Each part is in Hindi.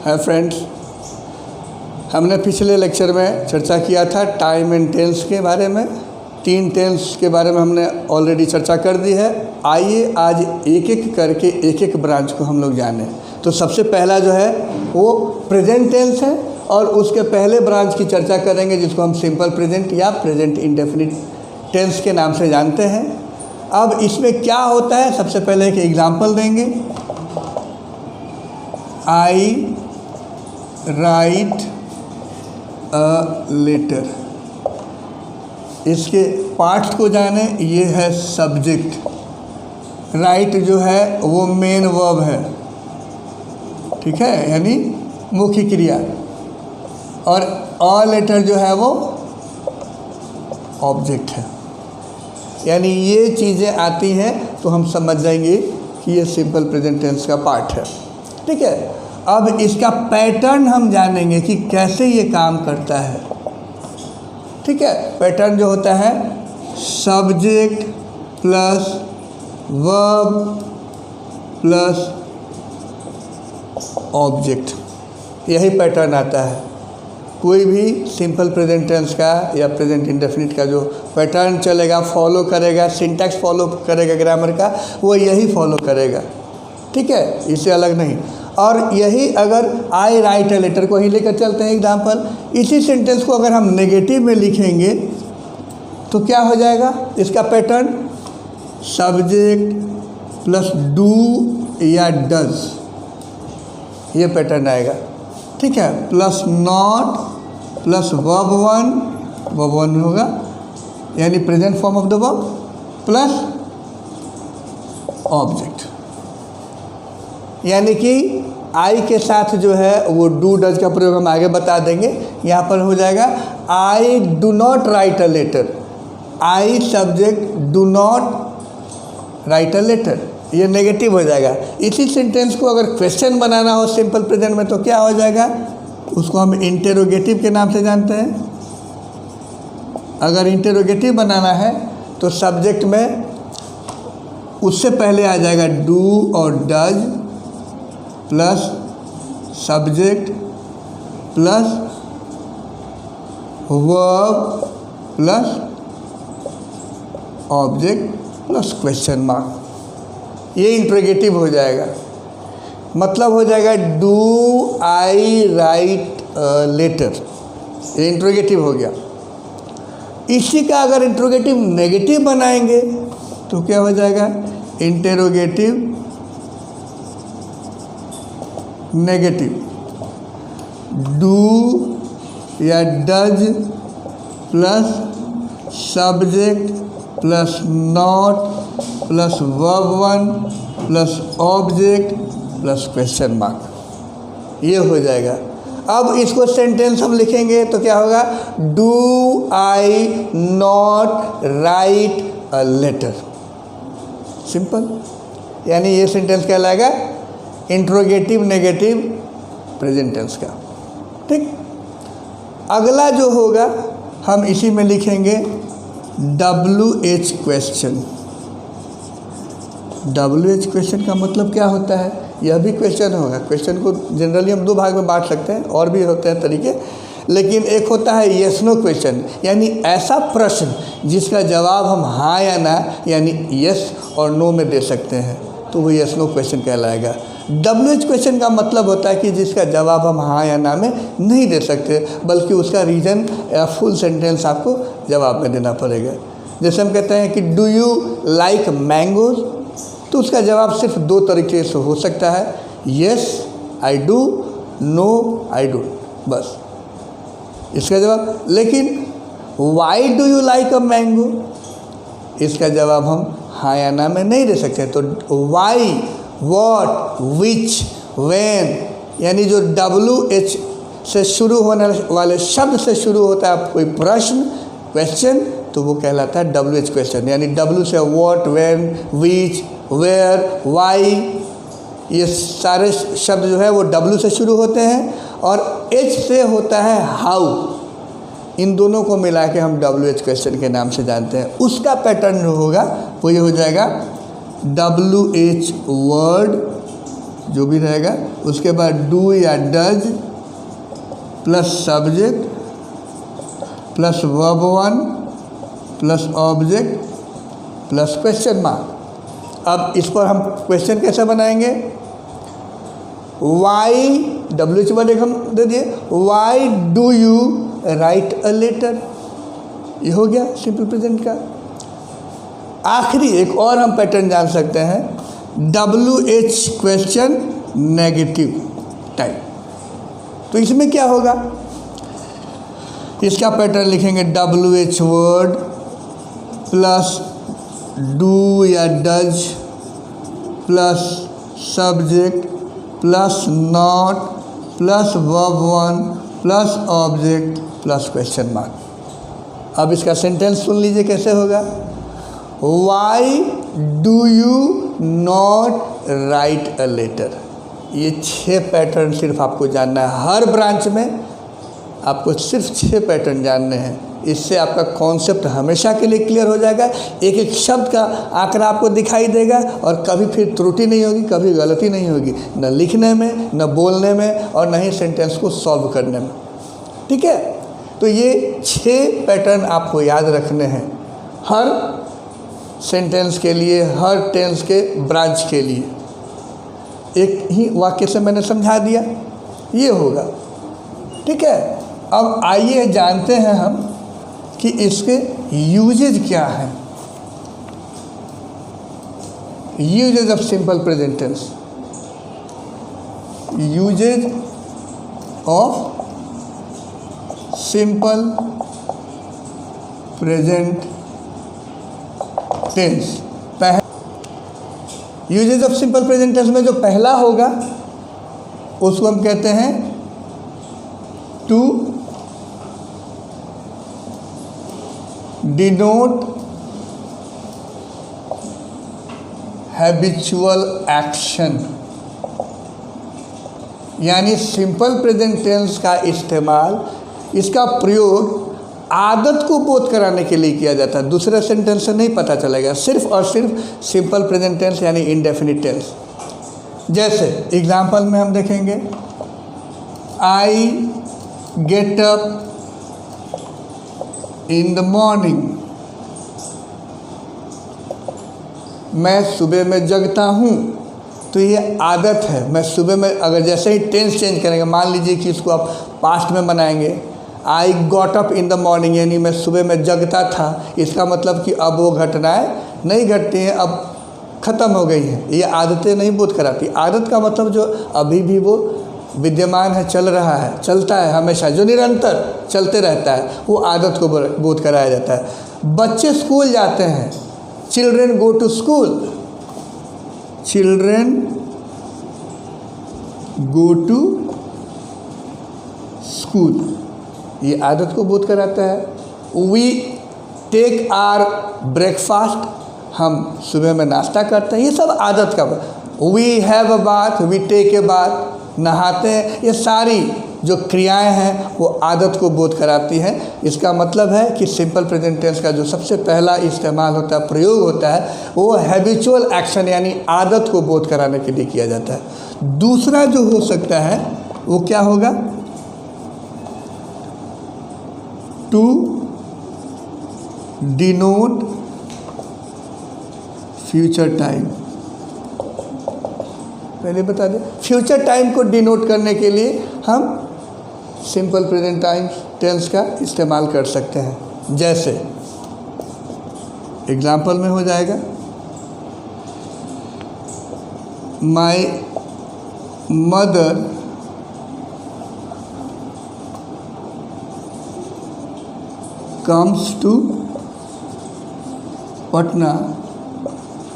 हाय फ्रेंड्स, हमने पिछले लेक्चर में चर्चा किया था टाइम एंड टेंस के बारे में। 3 टेंस के बारे में हमने ऑलरेडी चर्चा कर दी है। आइए आज एक एक करके एक एक ब्रांच को हम लोग जानें। तो सबसे पहला जो है वो प्रेजेंट टेंस है और उसके पहले ब्रांच की चर्चा करेंगे जिसको हम सिंपल प्रेजेंट या प्रेजेंट इंडेफिनिट टेंस के नाम से जानते हैं। अब इसमें क्या होता है, सबसे पहले एक एग्जांपल देंगे। आई राइट अ लेटर। इसके पार्ट्स को जाने। ये है सब्जेक्ट। राइट जो है वो मेन वर्ब है, ठीक है, यानी मुख्य क्रिया। और अ लेटर जो है वो ऑब्जेक्ट है। यानी ये चीज़ें आती हैं तो हम समझ जाएंगे कि ये सिंपल प्रेजेंट टेंस का पार्ट है, ठीक है। अब इसका पैटर्न हम जानेंगे कि कैसे ये काम करता है, ठीक है। पैटर्न जो होता है subject plus verb plus object, यही पैटर्न आता है। कोई भी सिंपल प्रेजेंट टेंस का या प्रेजेंट इंडेफिनिट का जो पैटर्न चलेगा, फॉलो करेगा, सिंटैक्स फॉलो करेगा ग्रामर का, वो यही फॉलो करेगा, ठीक है, इससे अलग नहीं। और यही अगर आई राइट अ लेटर को ही लेकर चलते हैं एग्जाम्पल, इसी सेंटेंस को अगर हम नेगेटिव में लिखेंगे तो क्या हो जाएगा इसका पैटर्न? सब्जेक्ट प्लस डू या डज, ये पैटर्न आएगा, ठीक है। Plus not plus verb one होगा, यानी present form of the verb, plus object. यानी कि आई के साथ जो है वो डू डज का प्रयोग हम आगे बता देंगे। यहाँ पर हो जाएगा I do not write a letter. I subject do not write a letter, ये नेगेटिव हो जाएगा। इसी सेंटेंस को अगर क्वेश्चन बनाना हो सिंपल प्रेजेंट में तो क्या हो जाएगा? उसको हम इंटेरोगेटिव के नाम से जानते हैं। अगर इंटेरोगेटिव बनाना है तो सब्जेक्ट में उससे पहले आ जाएगा डू और does plus subject plus verb plus object plus question mark, ये इंट्रोगेटिव हो जाएगा। मतलब हो जाएगा डू आई राइट लेटर, ये इंट्रोगेटिव हो गया। इसी का अगर इंट्रोगेटिव नेगेटिव बनाएंगे तो क्या हो जाएगा? Interrogative negative. डू या does plus subject plus not plus verb one plus object plus question mark, ये हो जाएगा। अब इसको सेंटेंस हम लिखेंगे तो क्या होगा? Do I not write a letter, simple. यानी ये सेंटेंस कहलाएगा इंट्रोगेटिव नेगेटिव प्रेजेंट टेंस का, ठीक। अगला जो होगा हम इसी में लिखेंगे WH क्वेश्चन। WH क्वेश्चन का मतलब क्या होता है? यह भी क्वेश्चन होगा। क्वेश्चन को जनरली हम 2 भाग में बांट सकते हैं, और भी होते हैं तरीके, लेकिन एक होता है येस नो क्वेश्चन, यानी ऐसा प्रश्न जिसका जवाब हम हाँ या ना, यानी येस और नो में दे सकते हैं, तो वो येस नो क्वेश्चन कहलाएगा। WH क्वेश्चन का मतलब होता है कि जिसका जवाब हम हाँ या ना में नहीं दे सकते, बल्कि उसका रीज़न या फुल सेंटेंस आपको जवाब में देना पड़ेगा। जैसे हम कहते हैं कि डू यू लाइक मैंगोज, तो उसका जवाब सिर्फ 2 तरीके से हो सकता है, yes I do, no I do, बस इसका जवाब। लेकिन why do you like a mango, इसका जवाब हम हाँ या ना में नहीं दे सकते। तो वाई, व्हाट, विच, व्हेन, यानी जो WH से शुरू होने वाले शब्द से शुरू होता है कोई प्रश्न, क्वेश्चन, तो वो कहलाता है WH क्वेश्चन। यानी W से what, when, which, where, why, ये सारे शब्द जो है वो W से शुरू होते हैं, और H से होता है हाउ। इन दोनों को मिला के हम WH क्वेश्चन के नाम से जानते हैं। उसका पैटर्न जो होगा वो ये हो जाएगा WH वर्ड जो भी रहेगा, उसके बाद डू या does plus subject plus verb one plus object plus question mark. अब इस पर हम क्वेश्चन कैसे बनाएंगे? वाई, WH वर्ड एक हम दे दिए, why do you write a letter, ये हो गया सिंपल प्रेजेंट का। आखिरी एक और हम पैटर्न जान सकते हैं, WH क्वेश्चन नेगेटिव टाइप। तो इसमें क्या होगा, इसका पैटर्न लिखेंगे WH वर्ड प्लस डू या does plus subject plus not plus verb one plus object plus question mark. अब इसका सेंटेंस सुन लीजिए कैसे होगा। Why do you not write a letter. ये 6 पैटर्न सिर्फ आपको जानना है। हर ब्रांच में आपको सिर्फ 6 पैटर्न जानने हैं। इससे आपका कॉन्सेप्ट हमेशा के लिए क्लियर हो जाएगा। एक एक शब्द का आंकड़ा आपको दिखाई देगा और कभी फिर त्रुटि नहीं होगी, कभी गलती नहीं होगी, न लिखने में, न बोलने में, और न ही सेंटेंस को सॉल्व करने में। ठीक है, तो ये 6 पैटर्न आपको याद रखने हैं हर सेंटेंस के लिए, हर टेंस के ब्रांच के लिए। एक ही वाक्य से मैंने समझा दिया, ये होगा। ठीक है, अब आइए जानते हैं हम कि इसके यूजेज क्या हैं। Usages of simple present tense, usages of simple present tense. Usages of simple present tense में जो पहला होगा उसको हम कहते हैं टू डिनोट हैबिचुअल एक्शन। यानी सिंपल प्रेजेंट टेंस का इस्तेमाल, इसका प्रयोग आदत को बोध कराने के लिए किया जाता है। दूसरे सेंटेंस से नहीं पता चलेगा, सिर्फ और सिर्फ सिंपल प्रेजेंट टेंस यानी इंडेफिनिट टेंस। जैसे एग्जाम्पल में हम देखेंगे, I get up in the morning. मैं सुबह में जगता हूँ, तो ये आदत है। मैं सुबह में, अगर जैसे ही टेंस चेंज करेंगे, मान लीजिए कि इसको आप पास्ट में बनाएंगे, I got up in the morning, यानी मैं सुबह में जगता था। इसका मतलब कि अब वो घटनाएं नहीं घटती हैं, अब ख़त्म हो गई हैं। ये आदतें नहीं बोध कराती। आदत का मतलब जो अभी भी वो विद्यमान है, चल रहा है, चलता है हमेशा, जो निरंतर चलते रहता है, वो आदत को बोध कराया जाता है। बच्चे स्कूल जाते हैं, children go to school, children go to school, ये आदत को बोध कराता है। वी टेक आर ब्रेकफास्ट, हम सुबह में नाश्ता करते हैं, ये सब आदत का। We have a bath, we take a bath, नहाते हैं, ये सारी जो क्रियाएं हैं वो आदत को बोध कराती हैं। इसका मतलब है कि सिंपल प्रेजेंट टेंस का जो सबसे पहला इस्तेमाल होता है, प्रयोग होता है, वो हैबिचुअल एक्शन यानी आदत को बोध कराने के लिए किया जाता है। दूसरा जो हो सकता है वो क्या होगा, टू डिनोट फ्यूचर टाइम। पहले बता दें, फ्यूचर टाइम को डिनोट करने के लिए हम सिंपल प्रेजेंट टाइम टेंस का इस्तेमाल कर सकते हैं। जैसे एग्जाम्पल में हो जाएगा, my mother comes to Patna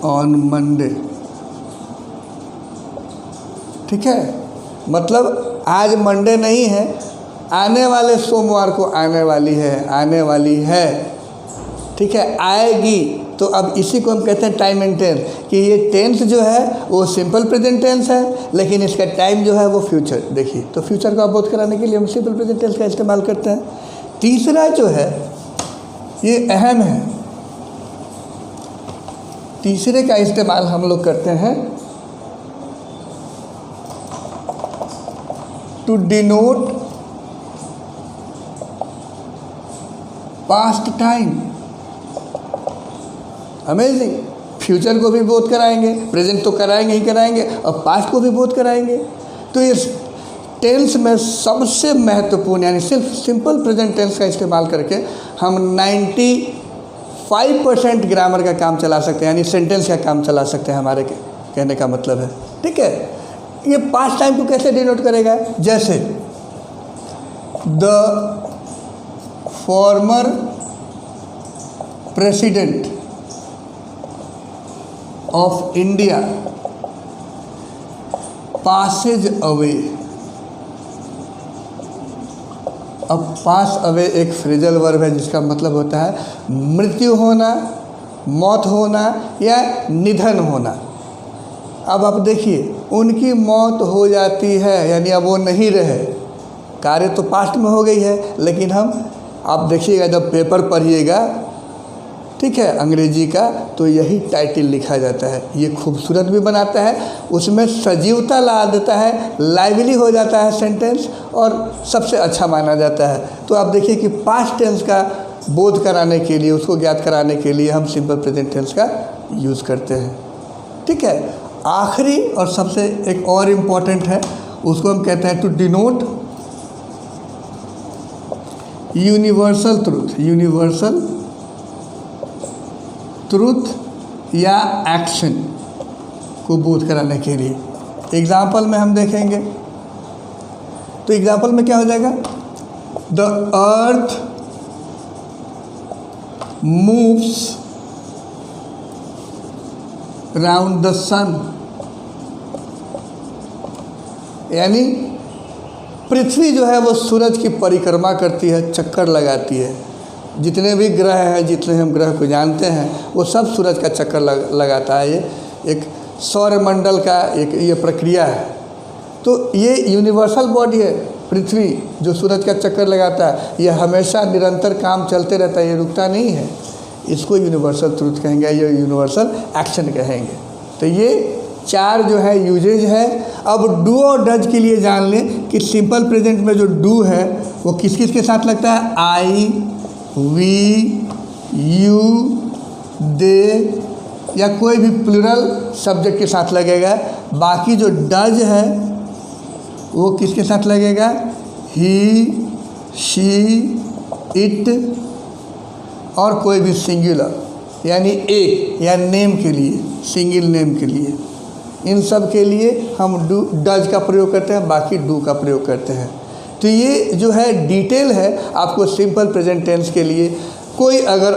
on Monday. ठीक है, मतलब आज मंडे नहीं है, आने वाले सोमवार को आने वाली है, आने वाली है। ठीक है, आएगी। तो अब इसी को हम कहते हैं टाइम एंड टेंस, कि ये टेंस जो है वो सिंपल प्रेजेंट टेंस है, लेकिन इसका टाइम जो है वो फ्यूचर। देखिए, तो फ्यूचर को अवबोध कराने के लिए हम सिंपल प्रेजेंट टेंस का इस्तेमाल करते हैं। तीसरा जो है ये अहम है, तीसरे का इस्तेमाल हम लोग करते हैं to denote past time. Amazing. Future को भी बोध कराएंगे, प्रेजेंट तो कराएंगे ही कराएंगे, और पास्ट को भी बोध कराएंगे। तो इस टेंस में सबसे महत्वपूर्ण यानी सिर्फ सिंपल प्रेजेंट टेंस का इस्तेमाल करके हम 95% ग्रामर का काम चला सकते हैं, यानी सेंटेंस का काम चला सकते हैं, हमारे कहने का मतलब है। ठीक है, ये पास्ट टाइम को कैसे डिनोट करेगा? जैसे the former president of India Passage away. अब पास अवे एक फ्रेजल वर्ब है जिसका मतलब होता है मृत्यु होना, मौत होना या निधन होना। अब आप देखिए, उनकी मौत हो जाती है यानी अब वो नहीं रहे, कार्य तो पास्ट में हो गई है, लेकिन आप देखिएगा जब पेपर पढ़िएगा, ठीक है, अंग्रेजी का, तो यही टाइटल लिखा जाता है। ये खूबसूरत भी बनाता है, उसमें सजीवता ला देता है, लाइवली हो जाता है सेंटेंस, और सबसे अच्छा माना जाता है। तो आप देखिए कि पास्ट टेंस का बोध कराने के लिए, उसको ज्ञात कराने के लिए हम सिंपल प्रेजेंट टेंस का यूज़ करते हैं। ठीक है, आखिरी और सबसे एक और इम्पॉर्टेंट है, उसको हम कहते हैं to denote universal truth. Universal truth या एक्शन को बोध कराने के लिए। एग्जाम्पल में हम देखेंगे, तो एग्जाम्पल में क्या हो जाएगा? The earth moves round the sun, यानी पृथ्वी जो है वो सूरज की परिक्रमा करती है, चक्कर लगाती है। जितने भी ग्रह हैं, जितने हम ग्रह को जानते हैं, वो सब सूरज का चक्कर लगाता है। ये एक सौरमंडल का एक ये प्रक्रिया है। तो ये यूनिवर्सल बॉडी है पृथ्वी, जो सूरज का चक्कर लगाता है। ये हमेशा निरंतर काम चलते रहता है, ये रुकता नहीं है। इसको यूनिवर्सल ट्रूथ कहेंगे, ये यूनिवर्सल एक्शन कहेंगे। तो ये 4 जो है यूजेज है। अब डू और डज के लिए जान लें कि सिंपल प्रेजेंट में जो डू है वो किस किस के साथ लगता है? आई, वी, यू, दे या कोई भी प्लूरल सब्जेक्ट के साथ लगेगा। बाकी जो डज है वो किसके साथ लगेगा? ही, शी, इट और कोई भी सिंगुलर यानी एक या नेम के लिए, सिंगल नेम के लिए। इन सब के लिए हम डू डज का प्रयोग करते हैं, बाकी डू का प्रयोग करते हैं। तो ये जो है डिटेल है आपको सिंपल प्रेजेंट टेंस के लिए। कोई अगर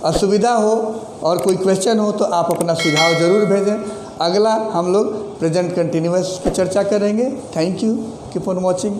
असुविधा हो और कोई क्वेश्चन हो तो आप अपना सुझाव ज़रूर भेजें। अगला हम लोग प्रेजेंट कंटिन्यूअस की चर्चा करेंगे। Thank you, keep on watching.